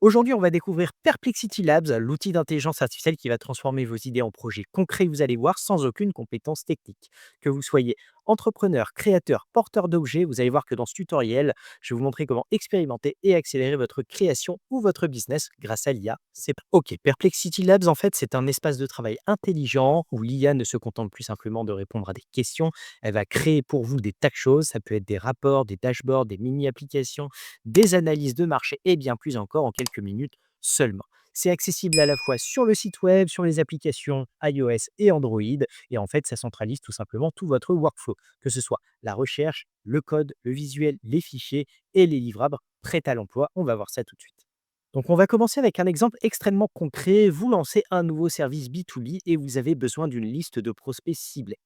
Aujourd'hui, on va découvrir Perplexity Labs, l'outil d'intelligence artificielle qui va transformer vos idées en projets concrets, vous allez voir, sans aucune compétence technique. Que vous soyez entrepreneur, créateur, porteur d'objets, vous allez voir que dans ce tutoriel, je vais vous montrer comment expérimenter et accélérer votre création ou votre business grâce à l'IA. C'est OK. Perplexity Labs, en fait, c'est un espace de travail intelligent où l'IA ne se contente plus simplement de répondre à des questions. Elle va créer pour vous des tas de choses. Ça peut être des rapports, des dashboards, des mini-applications, des analyses de marché et bien plus encore en quelques minutes seulement. C'est accessible à la fois sur le site web, sur les applications iOS et Android. Et en fait, ça centralise tout simplement tout votre workflow, que ce soit la recherche, le code, le visuel, les fichiers et les livrables prêts à l'emploi. On va voir ça tout de suite. Donc, on va commencer avec un exemple extrêmement concret. Vous lancez un nouveau service B2B et vous avez besoin d'une liste de prospects ciblés.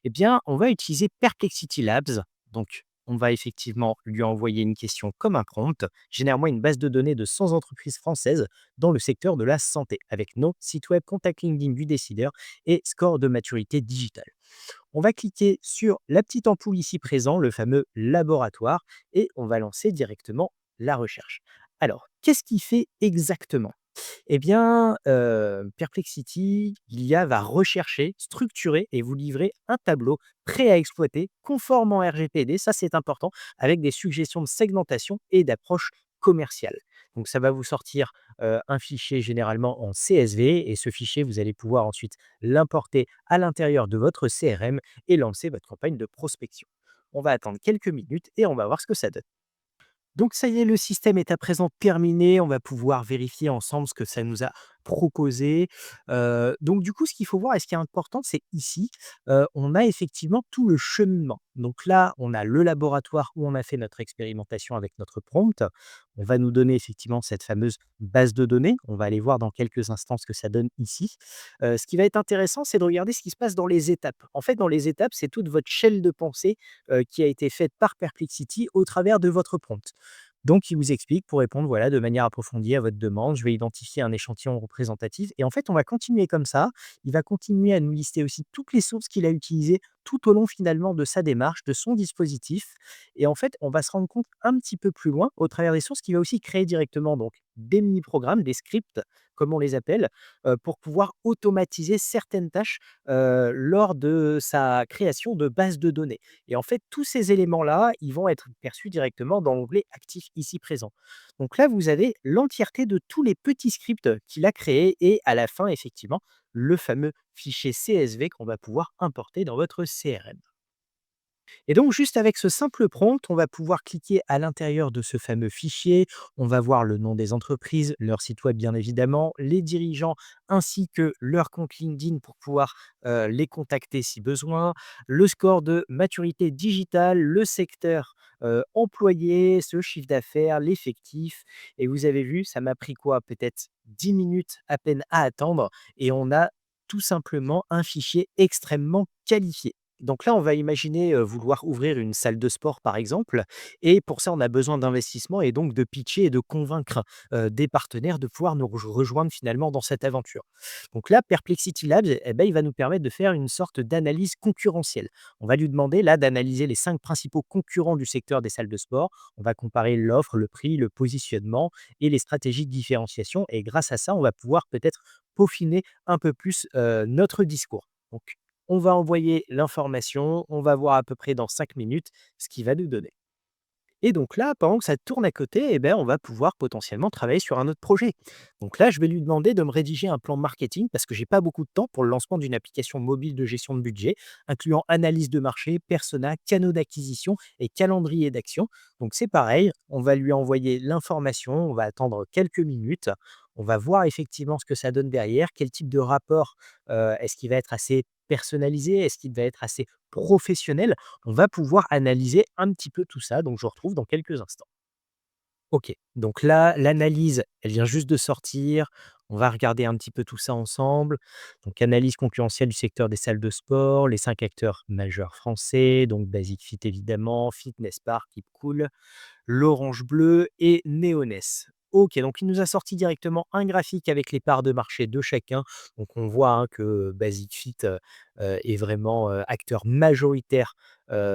Eh bien, on va utiliser Perplexity Labs. Donc, on va effectivement lui envoyer une question comme un prompt, généralement une base de données de 100 entreprises françaises dans le secteur de la santé, avec nom, site web, contact LinkedIn du décideur et score de maturité digitale. On va cliquer sur la petite ampoule ici présent, le fameux laboratoire, et on va lancer directement la recherche. Alors, qu'est-ce qu'il fait exactement? Eh bien, Perplexity, l'IA va rechercher, structurer et vous livrer un tableau prêt à exploiter, conforme en RGPD, ça c'est important, avec des suggestions de segmentation et d'approche commerciale. Donc ça va vous sortir, un fichier généralement en CSV et ce fichier, vous allez pouvoir ensuite l'importer à l'intérieur de votre CRM et lancer votre campagne de prospection. On va attendre quelques minutes et on va voir ce que ça donne. Donc ça y est, le système est à présent terminé. On va pouvoir vérifier ensemble ce que ça nous a proposé. Donc du coup, ce qu'il faut voir et ce qui est important, c'est ici, on a effectivement tout le cheminement. Donc là, on a le laboratoire où on a fait notre expérimentation avec notre prompt. On va nous donner effectivement cette fameuse base de données. On va aller voir dans quelques instants ce que ça donne ici. Ce qui va être intéressant, c'est de regarder ce qui se passe dans les étapes. En fait, dans les étapes, c'est toute votre chaîne de pensée qui a été faite par Perplexity au travers de votre prompt. Donc, il vous explique pour répondre voilà, de manière approfondie à votre demande. Je vais identifier un échantillon représentatif. Et en fait, on va continuer comme ça. Il va continuer à nous lister aussi toutes les sources qu'il a utilisées tout au long finalement de sa démarche, de son dispositif. Et en fait, on va se rendre compte un petit peu plus loin au travers des sources qu'il va aussi créer directement donc des mini-programmes, des scripts, comme on les appelle, pour pouvoir automatiser certaines tâches lors de sa création de bases de données. Et en fait, tous ces éléments-là, ils vont être perçus directement dans l'onglet actif ici présent. Donc là, vous avez l'entièreté de tous les petits scripts qu'il a créés et à la fin, effectivement, le fameux fichier CSV qu'on va pouvoir importer dans votre CRM. Et donc, juste avec ce simple prompt, on va pouvoir cliquer à l'intérieur de ce fameux fichier. On va voir le nom des entreprises, leur site web bien évidemment, les dirigeants ainsi que leur compte LinkedIn pour pouvoir les contacter si besoin, le score de maturité digitale, le secteur employé, ce chiffre d'affaires, l'effectif. Et vous avez vu, ça m'a pris quoi? Peut-être 10 minutes à peine à attendre et on a tout simplement un fichier extrêmement qualifié. Donc là, on va imaginer, vouloir ouvrir une salle de sport, par exemple, et pour ça, on a besoin d'investissement et donc de pitcher et de convaincre, des partenaires de pouvoir nous rejoindre finalement dans cette aventure. Donc là, Perplexity Labs, eh ben, il va nous permettre de faire une sorte d'analyse concurrentielle. On va lui demander là d'analyser les 5 principaux concurrents du secteur des salles de sport. On va comparer l'offre, le prix, le positionnement et les stratégies de différenciation et grâce à ça, on va pouvoir peut-être peaufiner un peu plus, notre discours. Donc on va envoyer l'information, on va voir à peu près dans 5 minutes ce qu'il va nous donner. Et donc là, pendant que ça tourne à côté, eh ben, on va pouvoir potentiellement travailler sur un autre projet. Donc là, je vais lui demander de me rédiger un plan marketing parce que j'ai pas beaucoup de temps pour le lancement d'une application mobile de gestion de budget, incluant analyse de marché, persona, canaux d'acquisition et calendrier d'action. Donc c'est pareil, on va lui envoyer l'information, on va attendre quelques minutes, on va voir effectivement ce que ça donne derrière, quel type de rapport est-ce qu'il va être assez personnalisé, est-ce qu'il va être assez professionnel. On va pouvoir analyser un petit peu tout ça, donc je vous retrouve dans quelques instants. OK, donc là, l'analyse, elle vient juste de sortir. On va regarder un petit peu tout ça ensemble. Donc analyse concurrentielle du secteur des salles de sport, les 5 acteurs majeurs français, donc Basic Fit évidemment, Fitness Park, Keep Cool, l'Orange Bleu et Neoness. OK, donc il nous a sorti directement un graphique avec les parts de marché de chacun. Donc on voit, hein, que Basic Fit, est vraiment, acteur majoritaire,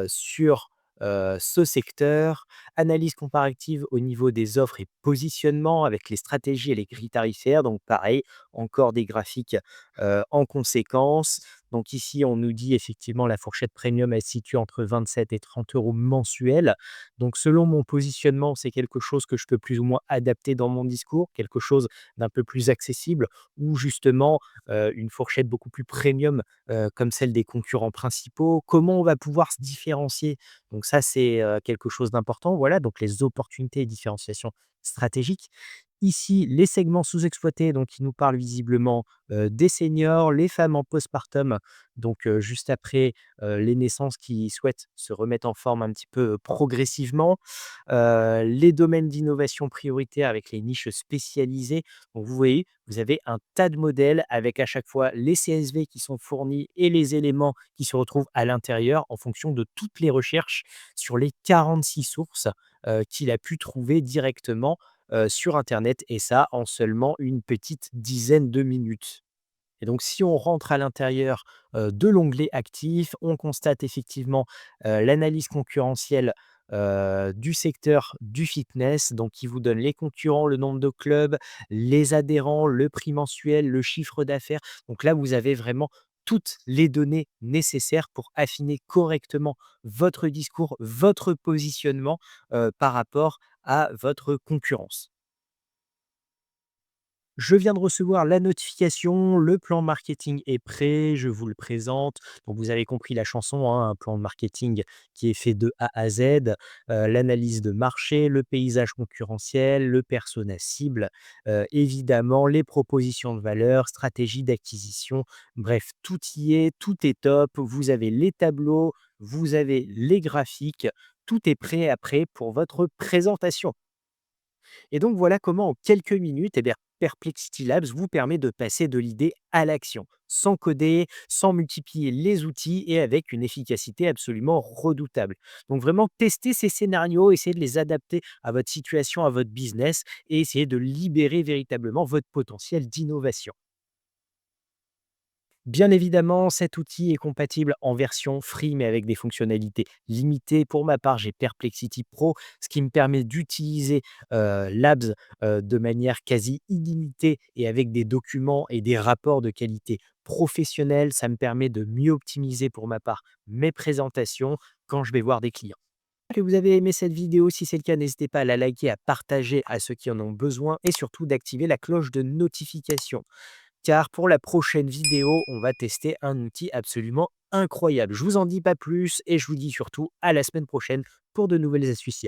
sur ce secteur, analyse comparative au niveau des offres et positionnement avec les stratégies et les grilles tarifaires. Donc pareil, encore des graphiques, en conséquence. Donc ici, on nous dit effectivement la fourchette premium, elle se situe entre 27 et 30 € mensuels. Donc selon mon positionnement, c'est quelque chose que je peux plus ou moins adapter dans mon discours, quelque chose d'un peu plus accessible ou justement, une fourchette beaucoup plus premium, comme celle des concurrents principaux. Comment on va pouvoir se différencier? Donc ça, c'est, quelque chose d'important. Voilà, donc les opportunités et différenciation stratégique. Ici, les segments sous-exploités, donc ils nous parlent visiblement, des seniors, les femmes en postpartum, donc juste après, les naissances qui souhaitent se remettre en forme un petit peu, progressivement. Les domaines d'innovation prioritaires avec les niches spécialisées. Donc vous voyez, vous avez un tas de modèles avec à chaque fois les CSV qui sont fournis et les éléments qui se retrouvent à l'intérieur en fonction de toutes les recherches sur les 46 sources, qu'il a pu trouver directement, sur internet et ça en seulement une petite dizaine de minutes. Et donc, si on rentre à l'intérieur, de l'onglet actif, on constate effectivement, l'analyse concurrentielle, du secteur du fitness, donc qui vous donne les concurrents, le nombre de clubs, les adhérents, le prix mensuel, le chiffre d'affaires. Donc là, vous avez vraiment toutes les données nécessaires pour affiner correctement votre discours, votre positionnement, par rapport à votre concurrence. Je viens de recevoir la notification, le plan marketing est prêt, je vous le présente. Donc vous avez compris la chanson, hein, un plan de marketing qui est fait de A à Z, l'analyse de marché, le paysage concurrentiel, le persona cible, évidemment les propositions de valeur, stratégie d'acquisition. Bref, tout y est, tout est top. Vous avez les tableaux, vous avez les graphiques, tout est prêt après pour votre présentation. Et donc voilà comment en quelques minutes, eh bien, Perplexity Labs vous permet de passer de l'idée à l'action, sans coder, sans multiplier les outils et avec une efficacité absolument redoutable. Donc vraiment, testez ces scénarios, essayez de les adapter à votre situation, à votre business et essayez de libérer véritablement votre potentiel d'innovation. Bien évidemment, cet outil est compatible en version free, mais avec des fonctionnalités limitées. Pour ma part, j'ai Perplexity Pro, ce qui me permet d'utiliser Labs de manière quasi illimitée et avec des documents et des rapports de qualité professionnelle. Ça me permet de mieux optimiser pour ma part mes présentations quand je vais voir des clients. Que vous avez aimé cette vidéo, si c'est le cas, n'hésitez pas à la liker, à partager à ceux qui en ont besoin et surtout d'activer la cloche de notification car pour la prochaine vidéo, on va tester un outil absolument incroyable. Je vous en dis pas plus et je vous dis surtout à la semaine prochaine pour de nouvelles astuces.